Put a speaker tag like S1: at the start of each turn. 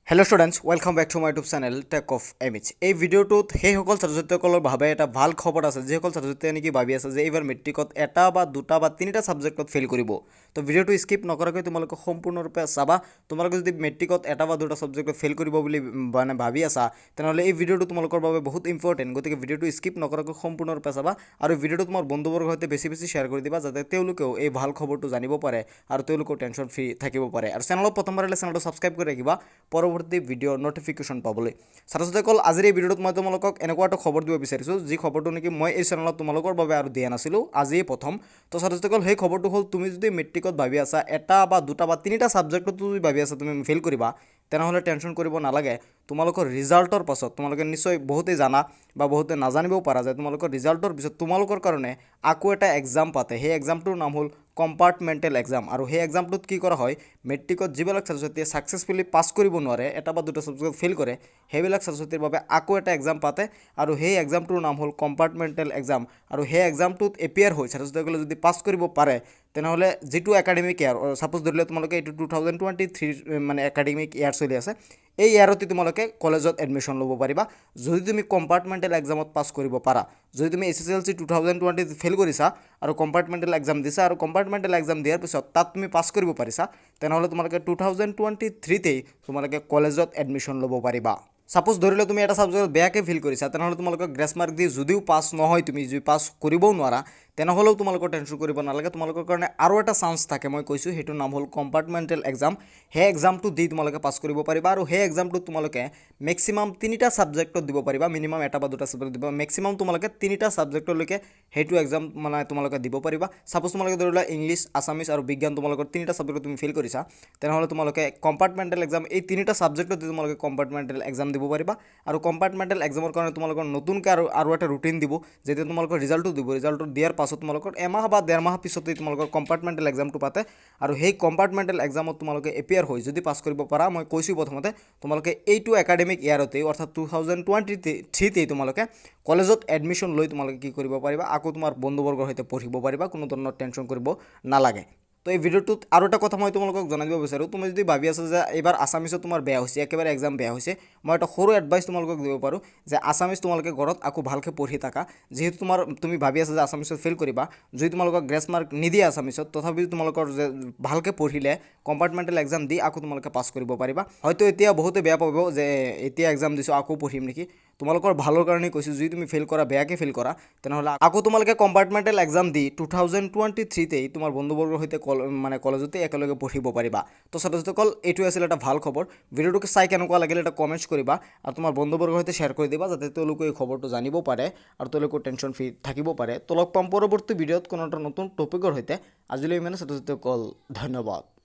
S1: Hello students welcome back to my YouTube channel tech of MH এই ভিডিওটোত সেইসকল ছাত্ৰছাত্ৰীসকলৰ বাবে এটা ভাল খবৰ আছে যিসকল ছাত্ৰছাত্ৰীয়ে নেকি ভাবি আছে যে এইবাৰ মেট্ৰিকত এটা বা দুটা বা তিনিটা সাবজেক্টত ফেল কৰিব তো ভিডিওটো স্কিপ নকৰাকৈ তোমালোকে সম্পূৰ্ণৰূপে চাবা তোমালোকে যদি মেট্ৰিকত এটা বা দুটা সাবজেক্টত ফেল কৰিব বুলি মানে ভাবি আছা তেনেহলে এই ভিডিওটো তোমালোকৰ বাবে বহুত ইম্পৰ্টেন্ট গতিকে ভিডিওটো স্কিপ নকৰাকৈ সম্পূৰ্ণৰূপে চাবা আৰু ভিডিওটো তোমাৰ বন্ধুবৰ্গৰ সৈতে বেছি বেছি শ্বেয়াৰ কৰি দিবা যাতে তেওঁলোকেও এই ভাল খবৰটো জানিব পাৰে আৰু তেওঁলোকৰ টেনচন ফ্ৰী থাকিব পাৰে আৰু চেনেলত প্ৰথমবাৰ হ'লে চেনেলটো সাবস্ক্ৰাইব কৰি ৰাখিবা পৰৱৰ্তী ভিডিও নোটিফিকেশন পাবলৈ ছাত্ৰছাত্ৰীসকল আজিৰ এই ভিডিওত মই তোমালোকক এনেকুৱা এটা খবৰ দিব বিচাৰিছোঁ যি খবৰটো নেকি মই এই চেনেলত তোমালোকৰ বাবে আৰু দিয়া নাছিলোঁ আজি প্ৰথম তো ছাত্ৰছাত্ৰীসকল সেই খবৰটো হ'ল তুমি যদি মেট্ৰিকত ভাবি আছা এটা বা দুটা বা তিনিটা সাবজেক্টত তুমি ভাবি আছা তুমি ফেল কৰিবা তেনেহ'লে টেনচন কৰিব নালাগে তোমালোকৰ ৰিজাল্টৰ পাছত তোমালোকে নিশ্চয় বহুতেই জানা বা বহুতে নাজানিবও পাৰা যে তোমালোকৰ ৰিজাল্টৰ পিছত তোমালোকৰ কাৰণে আকৌ এটা এক্সাম পাতে সেই এক্সামটোৰ নাম হ'ল কম্পাৰ্টমেণ্টেল এক্সাম আৰু সেই এক্সামটোত কি কৰা হয় মেট্ৰিকত যিবিলাক ছাত্ৰছাত্ৰীয়ে ছাকসেছফুলি পাছ কৰিব নোৱাৰে এটা বা দুটা সাবজেক্ট ফেল কৰে সেইবিলাক ছাত্ৰছাত্ৰীৰ বাবে আকৌ এটা এক্সাম পাতে আৰু সেই এক্সামটোৰ নাম হ'ল কম্পাৰ্টমেণ্টেল এক্সাম আৰু সেই এক্সামটোত এপিয়াৰ হৈ ছাত্ৰছাত্ৰীসকলে যদি পাছ কৰিব পাৰে তেনেহ'লে যিটো একাডেমিক ইয়াৰ সাপোজ ধৰিলে তোমালোকে এইটো 2023 মানে একাডেমিক ইয়াৰ চলি আছে এই ইয়াৰতে তোমালোকে কলেজত এডমিশ্যন ল'ব পাৰিবা যদি তুমি কম্পাৰ্টমেণ্টেল এক্সামত পাছ কৰিব পাৰা যদি তুমি SSLC 2020 ফেল কৰিছা আৰু কম্পাৰ্টমেণ্টেল এক্সাম দিছা আৰু কম্পাৰ্টমেণ্টেল এক্সাম দিয়াৰ পিছত তাত তুমি পাছ কৰিব পাৰিছা তেনেহ'লে তোমালোকে 2023তেই তোমালোকে কলেজত এডমিশ্যন ল'ব পাৰিবা সাপোজ ধৰিলে তুমি এটা সাবজেক্টত বেয়াকৈ ফেল কৰিছা তেনেহ'লে তোমালোকক গ্ৰেছ মাৰ্ক দি যদিও পাছ নহয় তুমি যদি পাছ কৰিবও নোৱাৰা তেনেহ'লেও তোমালোকৰ টেনশ্যন কৰিব নালাগে তোমালোকৰ কাৰণে আৰু এটা চান্স থাকে মই কৈছোঁ সেইটো নাম হ'ল কম্পাৰ্টমেণ্টেল এক্সাম সেই এক্সামটো দি তোমালোকে পাছ কৰিব পাৰিবা আৰু সেই এক্সামটোত তোমালোকে মেক্সিমাম তিনিটা সাবজেক্টত দিব পাৰিবা মিনিমাম এটা বা দুটা সাবজেক্ট দিব মেক্সিমাম তোমালোকে তিনিটা সাবজেক্টলৈকে সেইটো এক্সাম মানে তোমালোকে দিব পাৰিবা সাপোজ তোমালোকে ধৰিলা ইংলিছ আছামিজ আৰু বিজ্ঞান তোমালোকৰ তিনিটা সাবজেক্টত তুমি ফেল কৰিছা তেনেহ'লে তোমালোকে কম্পাৰ্টমেণ্টেল এক্সাম এই তিনিটা সাবজেক্টত তোমালোকে কম্পাৰ্টমেণ্টেল এক্সাম দিব পাৰিবা আৰু কম্পাৰ্টমেণ্টেল এক্সামৰ কাৰণে তোমালোকৰ নতুনকৈ আৰু এটা ৰুটিন দিব যেতিয়া তোমালোকৰ ৰিজাল্টটো দিব ৰিজাল্টটো দিয়াৰ পাছত তোমালোকৰ এমাহ বা ডেৰ মাহ পিছতেই তোমালোকৰ কম্পাৰ্টমেণ্টেল এক্সামটো পাতে আৰু সেই কম্পাৰ্টমেণ্টেল এক্সামত তোমালোকে এপিয়াৰ হৈ যদি পাছ কৰিব পাৰা মই কৈছোঁ প্ৰথমতে তোমালোকে এইটো একাডেমিক ইয়াৰতেই অৰ্থাৎ 2023তেই তোমালোকে কলেজত এডমিশ্যন লৈ তোমালোকে কি কৰিব পাৰিবা আকৌ তোমাৰ বন্ধুবৰ্গৰ সৈতে পঢ়িব পাৰিবা কোনো ধৰণৰ টেনশ্যন কৰিব নালাগে তো এই ভিডিওটোত আৰু এটা কথা মই তোমালোকক জনাই দিব বিচাৰোঁ তুমি যদি ভাবি আছা যে এইবাৰ আছামিছত তোমাৰ বেয়া হৈছে একেবাৰে এক্সাম বেয়া হৈছে মই এটা সৰু এডভাইচ তোমালোকক দিব পাৰোঁ যে আছামিজ তোমালোকে ঘৰত আকৌ ভালকৈ পঢ়ি থাকা যিহেতু তুমি ভাবি আছা যে আছামিছত ফেল কৰিবা যদি তোমালোকক গ্ৰেছ মাৰ্ক নিদিয়ে আছামিছত তথাপিও তোমালোকৰ যে ভালকৈ পঢ়িলে কম্পাৰ্টমেণ্টেল এক্সাম দি আকৌ তোমালোকে পাছ কৰিব পাৰিবা হয়তো এতিয়া বহুতে বেয়া পাব যে এতিয়া এক্সাম দিছোঁ আকৌ পঢ়িম নেকি তোমালোকৰ ভালৰ কাৰণে কৈছোঁ যদি তুমি ফেল কৰা বেয়াকৈ ফেল কৰা তেনেহ'লে আকৌ তোমালোকে কম্পাৰ্টমেণ্টেল এক্সাম দি 2023তেই তোমাৰ বন্ধুবৰ্গৰ সৈতে মানে কলেজতে একেলগে পঢ়িব পাৰিবা তো ছাত্ৰছাত্ৰীসকল এইটো আছিল এটা ভাল খবৰ ভিডিওটোকে চাই কেনেকুৱা লাগিলে এটা কমেণ্টছ কৰিবা আৰু তোমাৰ বন্ধুবৰ্গৰ সৈতে শ্বেয়াৰ কৰি দিবা যাতে তেওঁলোকে এই খবৰটো জানিব পাৰে আৰু তেওঁলোকৰ টেনশ্যন ফ্ৰী থাকিব পাৰে তো লগ পাম পৰৱৰ্তী ভিডিঅ'ত কোনো এটা নতুন টপিকৰ সৈতে আজিলৈ ইমানে ছাত্ৰছাত্ৰীসকল ধন্যবাদ।